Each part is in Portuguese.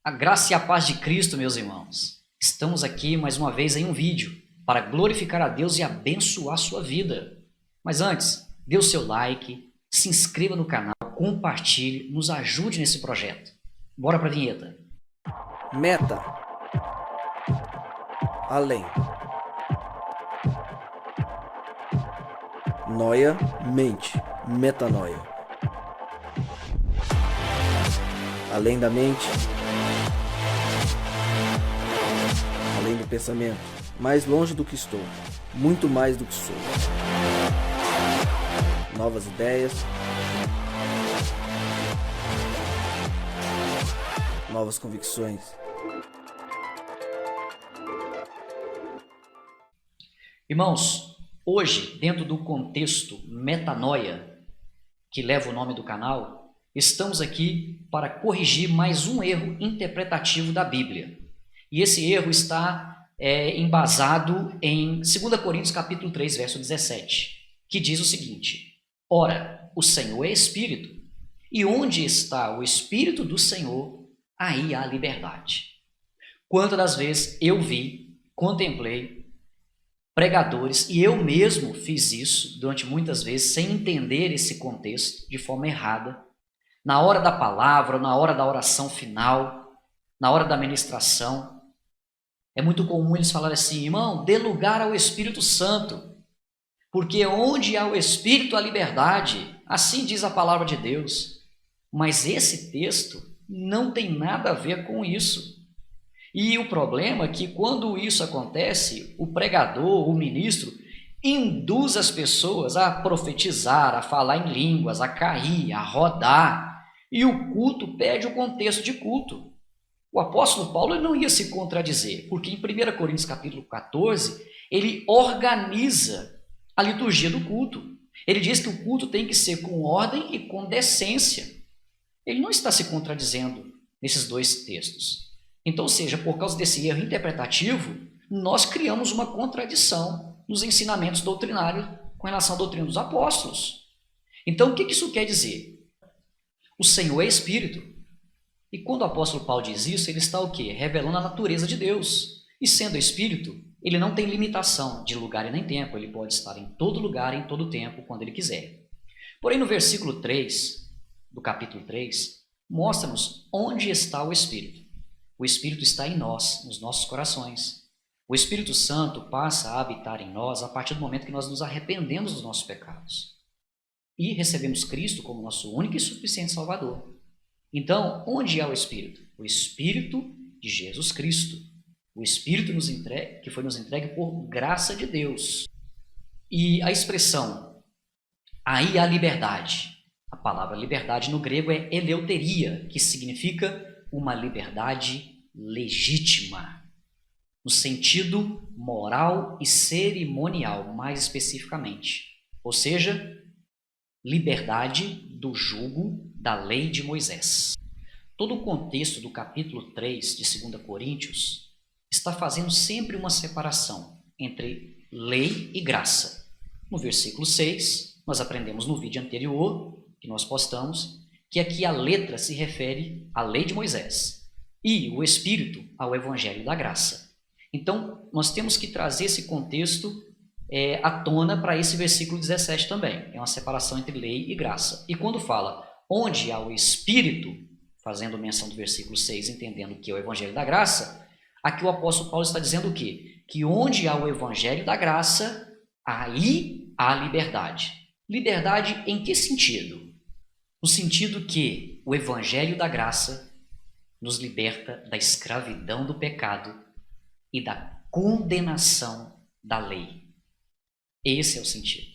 A graça e a paz de Cristo, meus irmãos. Estamos aqui mais uma vez em um vídeo para glorificar a Deus e abençoar a sua vida. Mas antes, dê o seu like, se inscreva no canal, compartilhe, nos ajude nesse projeto. Bora para a vinheta. Meta. Além. Noia, mente, metanoia. Além da mente, além do pensamento, mais longe do que estou, muito mais do que sou. Novas ideias, novas convicções. Irmãos, hoje, dentro do contexto metanoia, que leva o nome do canal, estamos aqui para corrigir mais um erro interpretativo da Bíblia. E esse erro está embasado em 2 Coríntios capítulo 3, verso 17, que diz o seguinte: Ora, o Senhor é Espírito, e onde está o Espírito do Senhor, aí há liberdade. Quantas das vezes eu vi, contemplei pregadores, e eu mesmo fiz isso durante muitas vezes, sem entender esse contexto, de forma errada, na hora da palavra, na hora da oração final, na hora da ministração. É muito comum eles falarem assim: irmão, dê lugar ao Espírito Santo, porque onde há o Espírito há liberdade, assim diz a palavra de Deus. Mas esse texto não tem nada a ver com isso. E o problema é que quando isso acontece, o pregador, o ministro, induz as pessoas a profetizar, a falar em línguas, a cair, a rodar, e o culto perde o contexto de culto. O apóstolo Paulo não ia se contradizer, porque em 1 Coríntios capítulo 14, ele organiza a liturgia do culto. Ele diz que o culto tem que ser com ordem e com decência. Ele não está se contradizendo nesses dois textos. Então, ou seja, por causa desse erro interpretativo, nós criamos uma contradição nos ensinamentos doutrinários com relação à doutrina dos apóstolos. Então, o que isso quer dizer? O Senhor é Espírito. E quando o apóstolo Paulo diz isso, ele está o quê? Revelando a natureza de Deus. E sendo Espírito, ele não tem limitação de lugar e nem tempo. Ele pode estar em todo lugar, em todo tempo, quando ele quiser. Porém, no versículo 3, do capítulo 3, mostra-nos onde está o Espírito. O Espírito está em nós, nos nossos corações. O Espírito Santo passa a habitar em nós a partir do momento que nós nos arrependemos dos nossos pecados e recebemos Cristo como nosso único e suficiente Salvador. Então, onde há o Espírito? O Espírito de Jesus Cristo. O Espírito que foi nos entregue por graça de Deus. E a expressão, aí há liberdade. A palavra liberdade no grego é eleuteria, que significa uma liberdade legítima, no sentido moral e cerimonial, mais especificamente. Ou seja, liberdade do jugo da lei de Moisés. Todo o contexto do capítulo 3 de 2 Coríntios está fazendo sempre uma separação entre lei e graça. No versículo 6, nós aprendemos no vídeo anterior, que nós postamos, que aqui a letra se refere à lei de Moisés e o Espírito ao Evangelho da Graça. Então, nós temos que trazer esse contexto à tona para esse versículo 17 também. É uma separação entre lei e graça. E quando fala onde há o Espírito, fazendo menção do versículo 6, entendendo que é o Evangelho da Graça, aqui o apóstolo Paulo está dizendo o quê? Que onde há o Evangelho da Graça, aí há liberdade. Liberdade em que sentido? No sentido que o Evangelho da Graça nos liberta da escravidão do pecado e da condenação da lei. Esse é o sentido.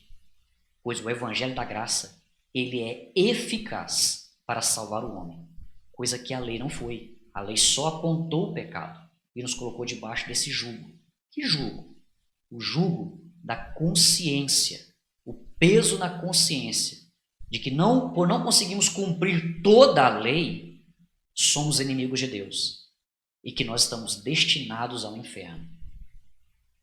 Pois o Evangelho da Graça, ele é eficaz para salvar o homem, coisa que a lei não foi. A lei só apontou o pecado e nos colocou debaixo desse jugo. Que jugo? O jugo da consciência, o peso na consciência, de que por não conseguirmos cumprir toda a lei, somos inimigos de Deus e que nós estamos destinados ao inferno.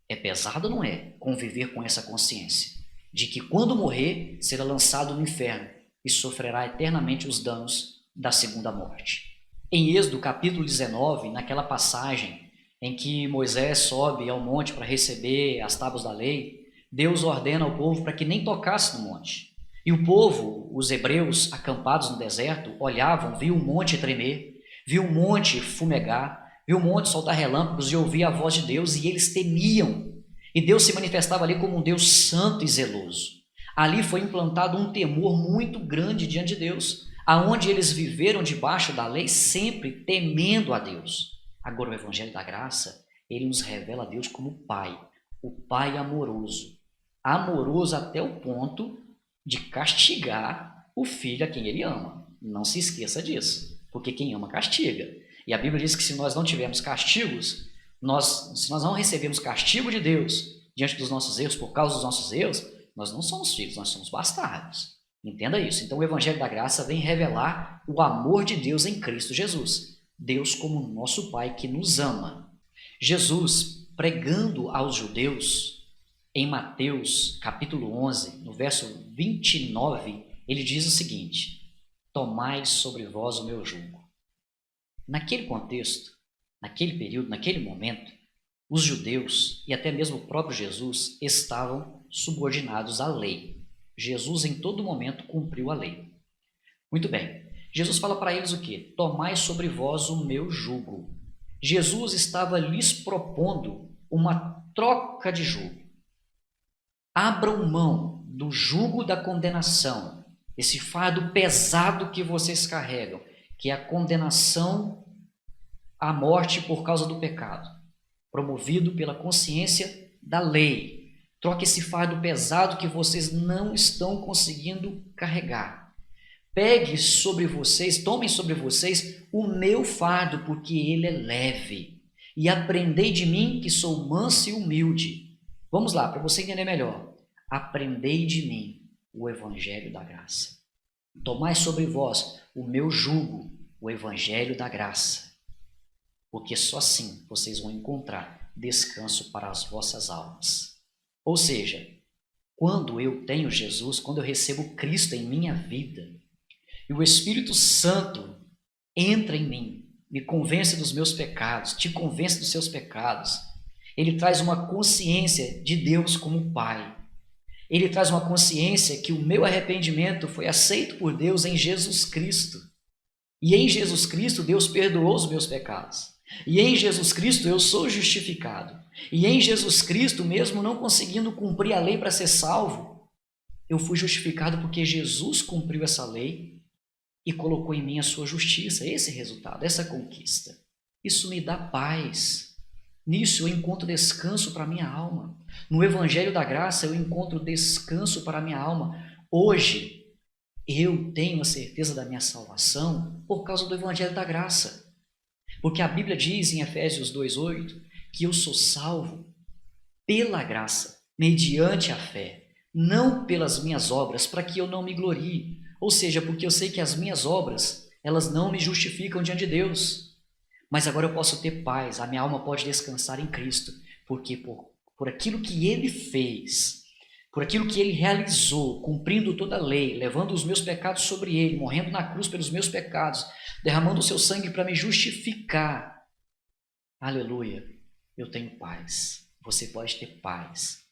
É pesado, não é? Conviver com essa consciência de que quando morrer, será lançado no inferno e sofrerá eternamente os danos da segunda morte. Em Êxodo capítulo 19, naquela passagem em que Moisés sobe ao monte para receber as tábuas da lei, Deus ordena ao povo para que nem tocasse no monte. E o povo, os hebreus acampados no deserto, olhavam, viam o monte tremer, viam o monte fumegar, viam o monte soltar relâmpagos e ouvir a voz de Deus, e eles temiam. E Deus se manifestava ali como um Deus santo e zeloso. Ali foi implantado um temor muito grande diante de Deus, aonde eles viveram debaixo da lei, sempre temendo a Deus. Agora o Evangelho da Graça, ele nos revela a Deus como Pai, o Pai amoroso. Amoroso até o ponto de castigar o filho a quem ele ama. Não se esqueça disso, porque quem ama castiga. E a Bíblia diz que se nós não tivermos castigos, se nós não recebemos castigo de Deus diante dos nossos erros, por causa dos nossos erros, nós não somos filhos, nós somos bastardos. Entenda isso. Então o Evangelho da Graça vem revelar o amor de Deus em Cristo Jesus. Deus como nosso Pai que nos ama. Jesus, pregando aos judeus, em Mateus capítulo 11, no verso 29, ele diz o seguinte: tomai sobre vós o meu jugo. Naquele contexto, naquele período, naquele momento, os judeus e até mesmo o próprio Jesus estavam subordinados à lei. Jesus em todo momento cumpriu a lei. Muito bem, Jesus fala para eles o quê? Tomai sobre vós o meu jugo. Jesus estava lhes propondo uma troca de jugo. Abram mão do jugo da condenação, esse fardo pesado que vocês carregam, que é a condenação à morte por causa do pecado, promovido pela consciência da lei. Troque esse fardo pesado que vocês não estão conseguindo carregar. Pegue sobre vocês, tomem sobre vocês o meu fardo, porque ele é leve. E aprendei de mim, que sou manso e humilde. Vamos lá, para você entender melhor. Aprendei de mim o Evangelho da Graça. Tomai sobre vós o meu jugo, o Evangelho da Graça. Porque só assim vocês vão encontrar descanso para as vossas almas. Ou seja, quando eu tenho Jesus, quando eu recebo Cristo em minha vida, e o Espírito Santo entra em mim, me convence dos meus pecados, te convence dos seus pecados, ele traz uma consciência de Deus como Pai. Ele traz uma consciência que o meu arrependimento foi aceito por Deus em Jesus Cristo. E em Jesus Cristo, Deus perdoou os meus pecados. E em Jesus Cristo, eu sou justificado. E em Jesus Cristo, mesmo não conseguindo cumprir a lei para ser salvo, eu fui justificado porque Jesus cumpriu essa lei e colocou em mim a sua justiça. Esse resultado, essa conquista. Isso me dá paz. Nisso eu encontro descanso para a minha alma. No Evangelho da Graça eu encontro descanso para a minha alma. Hoje eu tenho a certeza da minha salvação por causa do Evangelho da Graça. Porque a Bíblia diz em Efésios 2:8 que eu sou salvo pela graça, mediante a fé, não pelas minhas obras, para que eu não me glorie. Ou seja, porque eu sei que as minhas obras, elas não me justificam diante de Deus. Mas agora eu posso ter paz, a minha alma pode descansar em Cristo, porque por aquilo que Ele fez, por aquilo que Ele realizou, cumprindo toda a lei, levando os meus pecados sobre Ele, morrendo na cruz pelos meus pecados, derramando o seu sangue para me justificar. Aleluia, eu tenho paz, você pode ter paz.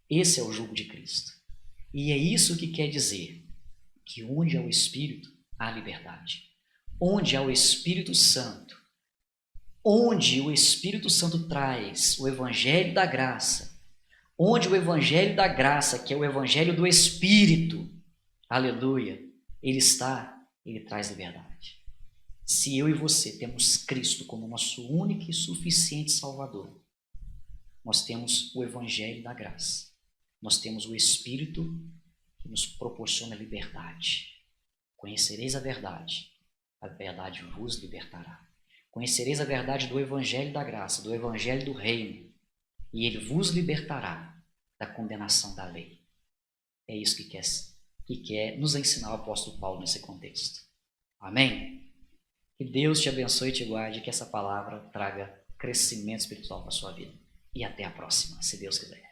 Esse é o jugo de Cristo. E é isso que quer dizer que onde há o Espírito, há liberdade. Onde há o Espírito Santo, onde o Espírito Santo traz o Evangelho da Graça, onde o Evangelho da Graça, que é o Evangelho do Espírito, aleluia, ele traz liberdade. Se eu e você temos Cristo como nosso único e suficiente Salvador, nós temos o Evangelho da Graça, nós temos o Espírito que nos proporciona liberdade. Conhecereis a verdade vos libertará. Conhecereis a verdade do Evangelho da Graça, do Evangelho do Reino, e ele vos libertará da condenação da lei. É isso que quer nos ensinar o apóstolo Paulo nesse contexto. Amém? Que Deus te abençoe e te guarde, que essa palavra traga crescimento espiritual para a sua vida. E até a próxima, se Deus quiser.